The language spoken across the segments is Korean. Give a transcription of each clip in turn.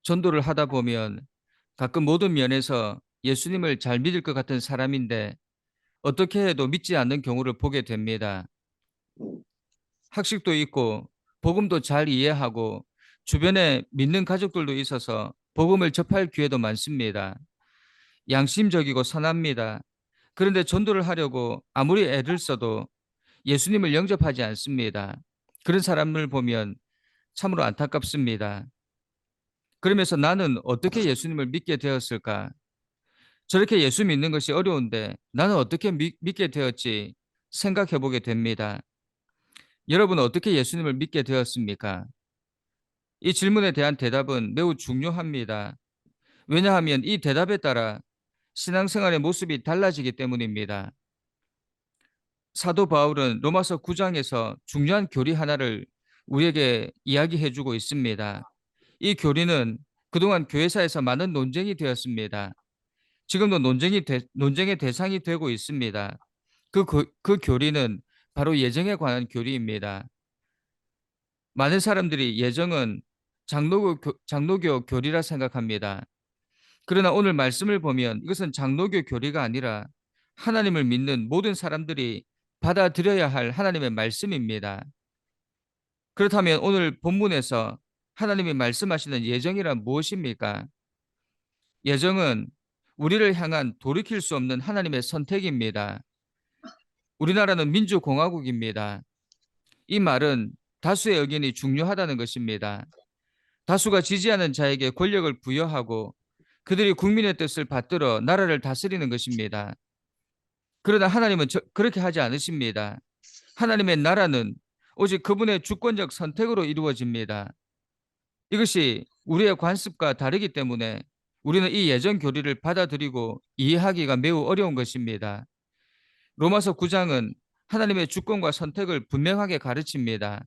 전도를 하다 보면 가끔 모든 면에서 예수님을 잘 믿을 것 같은 사람인데 어떻게 해도 믿지 않는 경우를 보게 됩니다. 학식도 있고 복음도 잘 이해하고 주변에 믿는 가족들도 있어서 복음을 접할 기회도 많습니다. 양심적이고 선합니다. 그런데 전도를 하려고 아무리 애를 써도 예수님을 영접하지 않습니다. 그런 사람을 보면 참으로 안타깝습니다. 그러면서 나는 어떻게 예수님을 믿게 되었을까? 저렇게 예수 믿는 것이 어려운데 나는 어떻게 믿게 되었지 생각해 보게 됩니다. 여러분은 어떻게 예수님을 믿게 되었습니까? 이 질문에 대한 대답은 매우 중요합니다. 왜냐하면 이 대답에 따라 신앙생활의 모습이 달라지기 때문입니다. 사도 바울은 로마서 9장에서 중요한 교리 하나를 우리에게 이야기해 주고 있습니다. 이 교리는 그동안 교회사에서 많은 논쟁이 되었습니다. 지금도 논쟁의 대상이 되고 있습니다. 그 교리는 바로 예정에 관한 교리입니다. 많은 사람들이 예정은 장로교 교리라 생각합니다. 그러나 오늘 말씀을 보면 이것은 장로교 교리가 아니라 하나님을 믿는 모든 사람들이 받아들여야 할 하나님의 말씀입니다. 그렇다면 오늘 본문에서 하나님이 말씀하시는 예정이란 무엇입니까? 예정은 우리를 향한 돌이킬 수 없는 하나님의 선택입니다. 우리나라는 민주공화국입니다. 이 말은 다수의 의견이 중요하다는 것입니다. 다수가 지지하는 자에게 권력을 부여하고 그들이 국민의 뜻을 받들어 나라를 다스리는 것입니다. 그러나 하나님은 그렇게 하지 않으십니다. 하나님의 나라는 오직 그분의 주권적 선택으로 이루어집니다. 이것이 우리의 관습과 다르기 때문에 우리는 이 예정 교리를 받아들이고 이해하기가 매우 어려운 것입니다. 로마서 9장은 하나님의 주권과 선택을 분명하게 가르칩니다.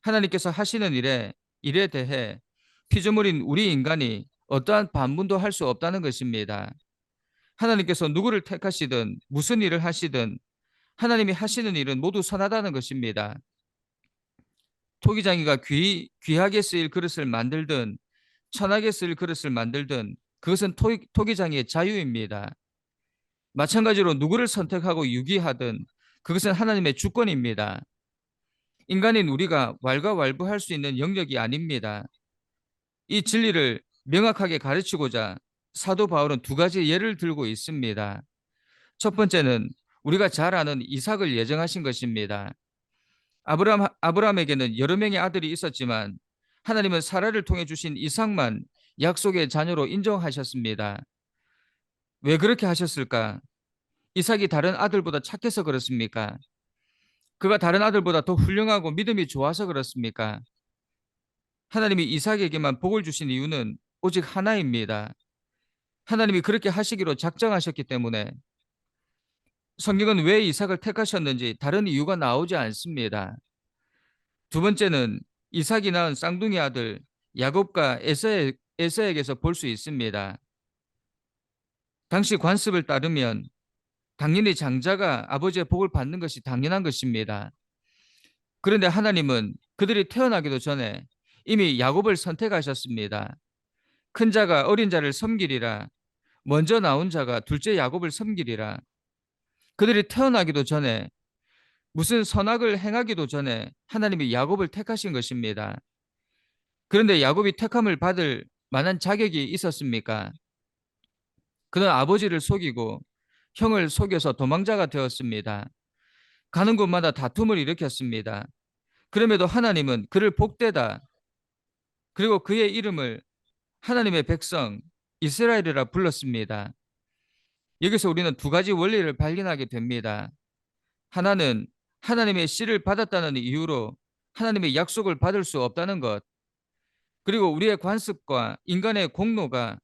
하나님께서 하시는 일에 대해 피조물인 우리 인간이 어떠한 반문도 할 수 없다는 것입니다. 하나님께서 누구를 택하시든 무슨 일을 하시든 하나님이 하시는 일은 모두 선하다는 것입니다. 토기장이가 귀하게 쓰일 그릇을 만들든 천하게 쓰일 그릇을 만들든 그것은 토기장이의 자유입니다. 마찬가지로 누구를 선택하고 유기하든 그것은 하나님의 주권입니다. 인간인 우리가 왈가왈부할 수 있는 영역이 아닙니다. 이 진리를 명확하게 가르치고자 사도 바울은 두 가지 예를 들고 있습니다. 첫 번째는 우리가 잘 아는 이삭을 예정하신 것입니다. 아브라함에게는 여러 명의 아들이 있었지만 하나님은 사라를 통해 주신 이삭만 약속의 자녀로 인정하셨습니다. 왜 그렇게 하셨을까? 이삭이 다른 아들보다 착해서 그렇습니까? 그가 다른 아들보다 더 훌륭하고 믿음이 좋아서 그렇습니까? 하나님이 이삭에게만 복을 주신 이유는 오직 하나입니다. 하나님이 그렇게 하시기로 작정하셨기 때문에 성경은 왜 이삭을 택하셨는지 다른 이유가 나오지 않습니다. 두 번째는 이삭이 낳은 쌍둥이 아들 야곱과 에서에게서 볼 수 있습니다. 당시 관습을 따르면 당연히 장자가 아버지의 복을 받는 것이 당연한 것입니다. 그런데 하나님은 그들이 태어나기도 전에 이미 야곱을 선택하셨습니다. 큰 자가 어린 자를 섬기리라. 먼저 나온 자가 둘째 야곱을 섬기리라. 그들이 태어나기도 전에 무슨 선악을 행하기도 전에 하나님이 야곱을 택하신 것입니다. 그런데 야곱이 택함을 받을 만한 자격이 있었습니까? 그는 아버지를 속이고 형을 속여서 도망자가 되었습니다. 가는 곳마다 다툼을 일으켰습니다. 그럼에도 하나님은 그를 복되다. 그리고 그의 이름을 하나님의 백성 이스라엘이라 불렀습니다. 여기서 우리는 두 가지 원리를 발견하게 됩니다. 하나는 하나님의 씨를 받았다는 이유로 하나님의 약속을 받을 수 없다는 것. 그리고 우리의 관습과 인간의 공로가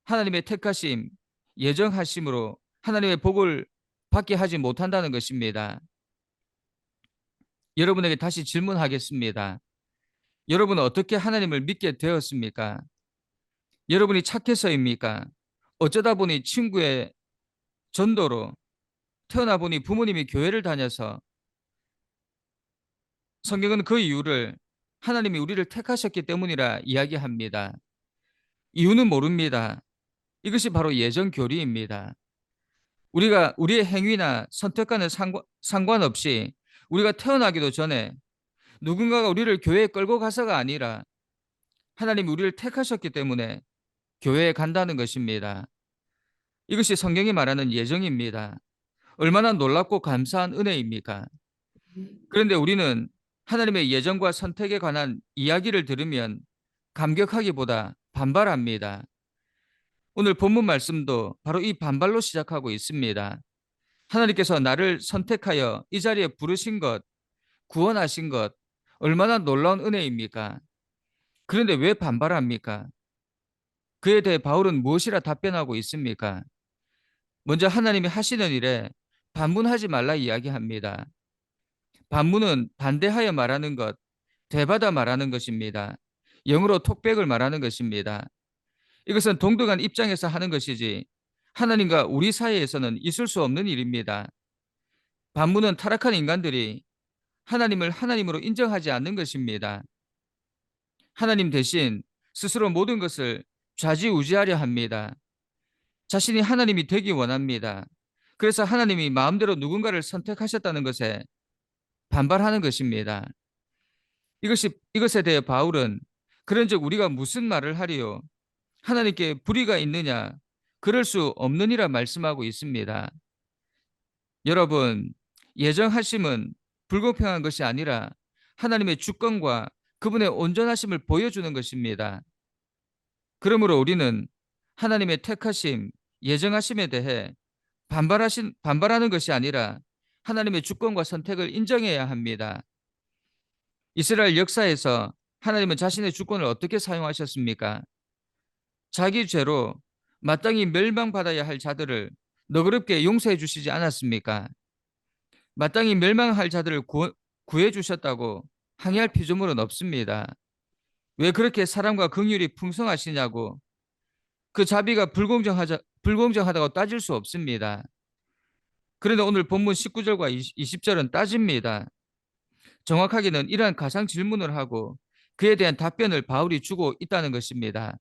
하나님의 택하심, 예정하심으로 하나님의 복을 받게 하지 못한다는 것입니다. 여러분에게 다시 질문하겠습니다. 여러분은 어떻게 하나님을 믿게 되었습니까? 여러분이 착해서입니까? 어쩌다 보니 친구의 전도로 태어나 보니 부모님이 교회를 다녀서 성경은 그 이유를 하나님이 우리를 택하셨기 때문이라 이야기합니다. 이유는 모릅니다. 이것이 바로 예정 교리입니다. 우리가 우리의 행위나 선택과는 상관없이 우리가 태어나기도 전에 누군가가 우리를 교회에 끌고 가서가 아니라 하나님이 우리를 택하셨기 때문에 교회에 간다는 것입니다. 이것이 성경이 말하는 예정입니다. 얼마나 놀랍고 감사한 은혜입니까? 그런데 우리는 하나님의 예정과 선택에 관한 이야기를 들으면 감격하기보다 반발합니다. 오늘 본문 말씀도 바로 이 반발로 시작하고 있습니다. 하나님께서 나를 선택하여 이 자리에 부르신 것, 구원하신 것, 얼마나 놀라운 은혜입니까? 그런데 왜 반발합니까? 그에 대해 바울은 무엇이라 답변하고 있습니까? 먼저 하나님이 하시는 일에 반문하지 말라 이야기합니다. 반문은 반대하여 말하는 것, 되받아 말하는 것입니다. 영어로 톡백을 말하는 것입니다. 이것은 동등한 입장에서 하는 것이지 하나님과 우리 사이에서는 있을 수 없는 일입니다. 반문은 타락한 인간들이 하나님을 하나님으로 인정하지 않는 것입니다. 하나님 대신 스스로 모든 것을 좌지우지하려 합니다. 자신이 하나님이 되기 원합니다. 그래서 하나님이 마음대로 누군가를 선택하셨다는 것에 반발하는 것입니다. 이것에 대해 바울은 그런즉 우리가 무슨 말을 하리요? 하나님께 불의가 있느냐? 그럴 수 없느니라 말씀하고 있습니다. 여러분, 예정하심은 불공평한 것이 아니라 하나님의 주권과 그분의 온전하심을 보여주는 것입니다. 그러므로 우리는 하나님의 택하심, 예정하심에 대해 반발하는 것이 아니라 하나님의 주권과 선택을 인정해야 합니다. 이스라엘 역사에서 하나님은 자신의 주권을 어떻게 사용하셨습니까? 자기 죄로 마땅히 멸망받아야 할 자들을 너그럽게 용서해 주시지 않았습니까? 마땅히 멸망할 자들을 구해 주셨다고 항의할 피조물은 없습니다. 왜 그렇게 사람과 긍휼이 풍성하시냐고 그 자비가 불공정하다고 따질 수 없습니다. 그런데 오늘 본문 19절과 20절은 따집니다. 정확하게는 이러한 가상 질문을 하고 그에 대한 답변을 바울이 주고 있다는 것입니다.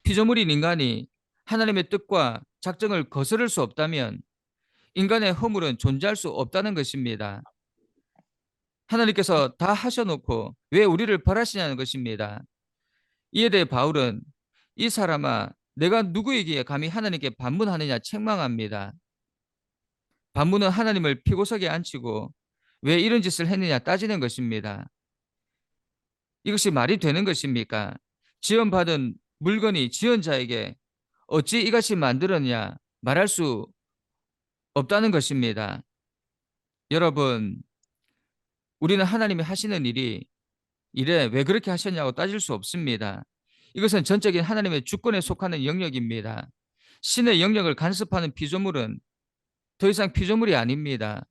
피조물인 인간이 하나님의 뜻과 작정을 거스를 수 없다면 인간의 허물은 존재할 수 없다는 것입니다. 하나님께서 다 하셔놓고 왜 우리를 벌하시냐는 것입니다. 이에 대해 바울은 이 사람아 내가 누구이기에 감히 하나님께 반문하느냐 책망합니다. 반문은 하나님을 피고석에 앉히고 왜 이런 짓을 했느냐 따지는 것입니다. 이것이 말이 되는 것입니까? 지원받은 물건이 지원자에게 어찌 이같이 만들었냐 말할 수 없다는 것입니다. 여러분, 우리는 하나님이 하시는 일에 왜 그렇게 하셨냐고 따질 수 없습니다. 이것은 전적인 하나님의 주권에 속하는 영역입니다. 신의 영역을 간섭하는 피조물은 더 이상 피조물이 아닙니다.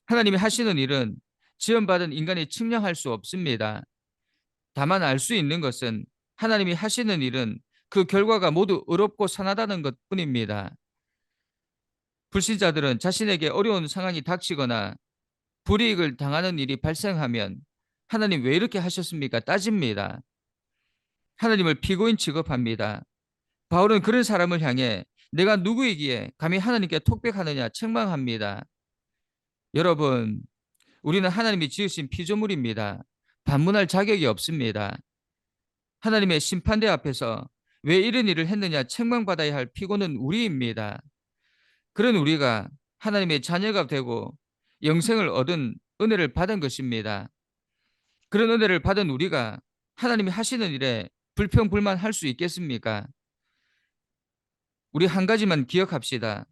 하나님이 하시는 일은 지원받은 인간이 측량할 수 없습니다. 다만 알 수 있는 것은 하나님이 하시는 일은 그 결과가 모두 의롭고 선하다는 것뿐입니다. 불신자들은 자신에게 어려운 상황이 닥치거나 불이익을 당하는 일이 발생하면 하나님 왜 이렇게 하셨습니까? 따집니다. 하나님을 피고인 취급합니다. 바울은 그런 사람을 향해 내가 누구이기에 감히 하나님께 톡백하느냐 책망합니다. 여러분, 우리는 하나님이 지으신 피조물입니다. 반문할 자격이 없습니다. 하나님의 심판대 앞에서 왜 이런 일을 했느냐 책망받아야 할 피고는 우리입니다. 그런 우리가 하나님의 자녀가 되고 영생을 얻은 은혜를 받은 것입니다. 그런 은혜를 받은 우리가 하나님이 하시는 일에 불평불만할 수 있겠습니까? 우리 한 가지만 기억합시다.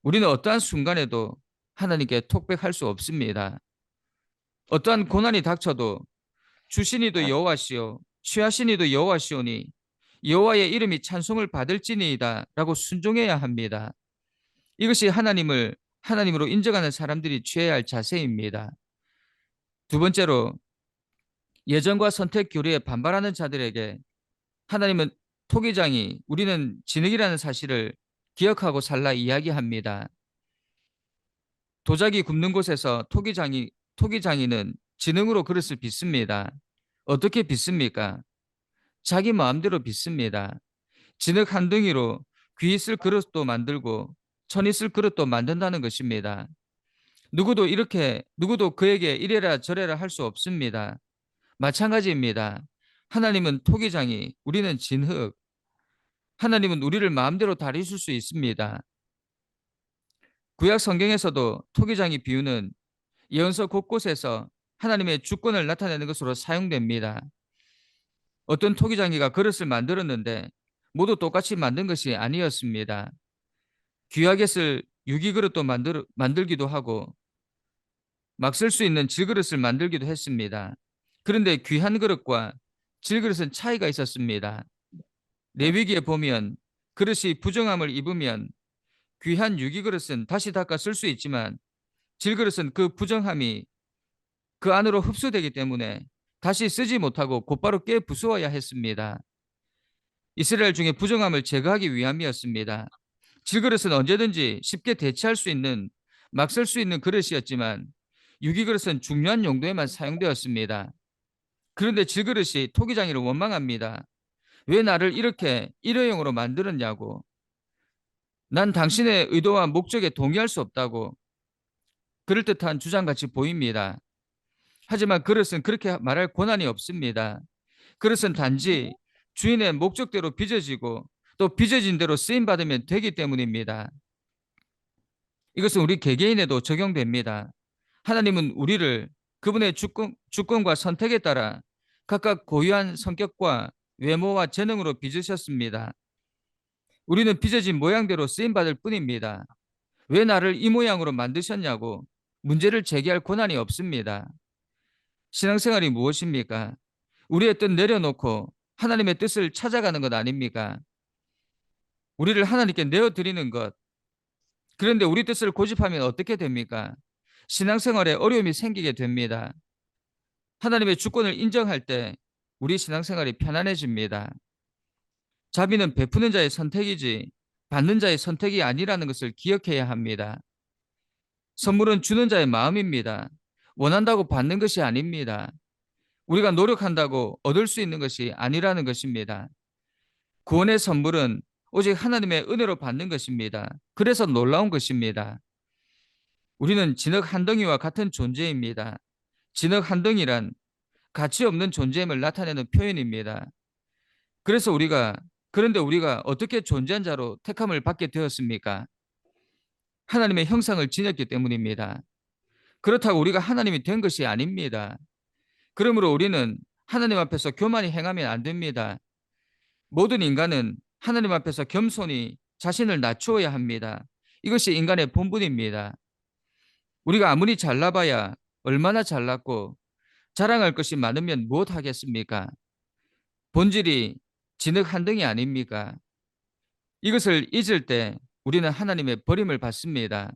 우리는 어떠한 순간에도 하나님께 톡백할 수 없습니다. 어떠한 고난이 닥쳐도 주신이도 여호와시오 취하신이도 여호와시오니 여호와의 이름이 찬송을 받을지니이다 라고 순종해야 합니다. 이것이 하나님을 하나님으로 인정하는 사람들이 취해야 할 자세입니다. 두 번째로 예정과 선택 교리에 반발하는 자들에게 하나님은 토기장이 우리는 진흙이라는 사실을 기억하고 살라 이야기합니다. 도자기 굽는 곳에서 토기장이는 지능으로 그릇을 빚습니다. 어떻게 빚습니까? 자기 마음대로 빚습니다. 진흙 한 덩이로 귀 있을 그릇도 만들고 천 있을 그릇도 만든다는 것입니다. 누구도 그에게 이래라 저래라 할 수 없습니다. 마찬가지입니다. 하나님은 토기장이, 우리는 진흙. 하나님은 우리를 마음대로 다루실 수 있습니다. 구약 성경에서도 토기장이 비유는 예언서 곳곳에서 하나님의 주권을 나타내는 것으로 사용됩니다. 어떤 토기장이가 그릇을 만들었는데 모두 똑같이 만든 것이 아니었습니다. 귀하게 쓸 유기그릇도 만들기도 하고 막 쓸 수 있는 질그릇을 만들기도 했습니다. 그런데 귀한 그릇과 질그릇은 차이가 있었습니다. 레위기에 보면 그릇이 부정함을 입으면 귀한 유기그릇은 다시 닦아 쓸 수 있지만 질그릇은 그 부정함이 그 안으로 흡수되기 때문에 다시 쓰지 못하고 곧바로 깨 부수어야 했습니다. 이스라엘 중에 부정함을 제거하기 위함이었습니다. 질그릇은 언제든지 쉽게 대체할 수 있는 막 쓸 수 있는 그릇이었지만 유기그릇은 중요한 용도에만 사용되었습니다. 그런데 질그릇이 토기장이를 원망합니다. 왜 나를 이렇게 일회용으로 만들었냐고. 난 당신의 의도와 목적에 동의할 수 없다고 그럴듯한 주장같이 보입니다. 하지만 그릇은 그렇게 말할 권한이 없습니다. 그릇은 단지 주인의 목적대로 빚어지고 또 빚어진 대로 쓰임받으면 되기 때문입니다. 이것은 우리 개개인에도 적용됩니다. 하나님은 우리를 그분의 주권과 선택에 따라 각각 고유한 성격과 외모와 재능으로 빚으셨습니다. 우리는 빚어진 모양대로 쓰임받을 뿐입니다. 왜 나를 이 모양으로 만드셨냐고 문제를 제기할 권한이 없습니다. 신앙생활이 무엇입니까? 우리의 뜻 내려놓고 하나님의 뜻을 찾아가는 것 아닙니까? 우리를 하나님께 내어드리는 것. 그런데 우리 뜻을 고집하면 어떻게 됩니까? 신앙생활에 어려움이 생기게 됩니다. 하나님의 주권을 인정할 때 우리 신앙생활이 편안해집니다. 자비는 베푸는 자의 선택이지 받는 자의 선택이 아니라는 것을 기억해야 합니다. 선물은 주는 자의 마음입니다. 원한다고 받는 것이 아닙니다. 우리가 노력한다고 얻을 수 있는 것이 아니라는 것입니다. 구원의 선물은 오직 하나님의 은혜로 받는 것입니다. 그래서 놀라운 것입니다. 우리는 진흙 한 덩이와 같은 존재입니다. 진흙 한 덩이란 가치 없는 존재임을 나타내는 표현입니다. 그런데 우리가 어떻게 존재한 자로 택함을 받게 되었습니까? 하나님의 형상을 지녔기 때문입니다. 그렇다고 우리가 하나님이 된 것이 아닙니다. 그러므로 우리는 하나님 앞에서 교만히 행하면 안 됩니다. 모든 인간은 하나님 앞에서 겸손히 자신을 낮추어야 합니다. 이것이 인간의 본분입니다. 우리가 아무리 잘나봐야 얼마나 잘났고 자랑할 것이 많으면 무엇 하겠습니까? 본질이 진흙 한 덩이 아닙니까? 이것을 잊을 때 우리는 하나님의 버림을 받습니다.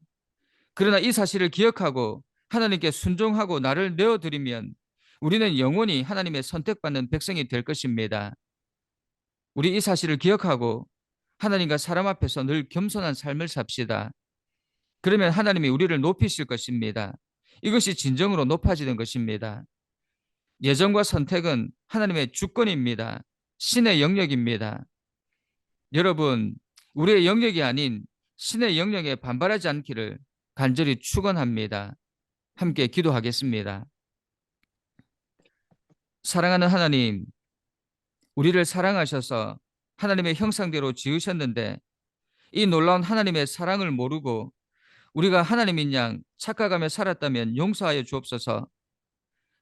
그러나 이 사실을 기억하고 하나님께 순종하고 나를 내어드리면 우리는 영원히 하나님의 선택받는 백성이 될 것입니다. 우리 이 사실을 기억하고 하나님과 사람 앞에서 늘 겸손한 삶을 삽시다. 그러면 하나님이 우리를 높이실 것입니다. 이것이 진정으로 높아지는 것입니다. 예정과 선택은 하나님의 주권입니다. 신의 영역입니다. 여러분, 우리의 영역이 아닌 신의 영역에 반발하지 않기를 간절히 축원합니다. 함께 기도하겠습니다. 사랑하는 하나님, 우리를 사랑하셔서 하나님의 형상대로 지으셨는데 이 놀라운 하나님의 사랑을 모르고 우리가 하나님인 양 착각하며 살았다면 용서하여 주옵소서.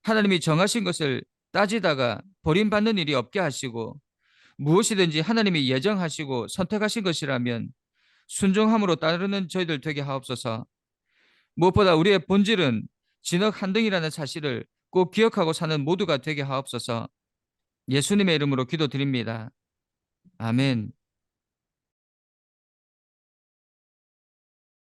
하나님이 정하신 것을 따지다가 버림받는 일이 없게 하시고 무엇이든지 하나님이 예정하시고 선택하신 것이라면 순종함으로 따르는 저희들 되게 하옵소서. 무엇보다 우리의 본질은 진흙 한 덩이라는 사실을 꼭 기억하고 사는 모두가 되게 하옵소서. 예수님의 이름으로 기도드립니다. 아멘.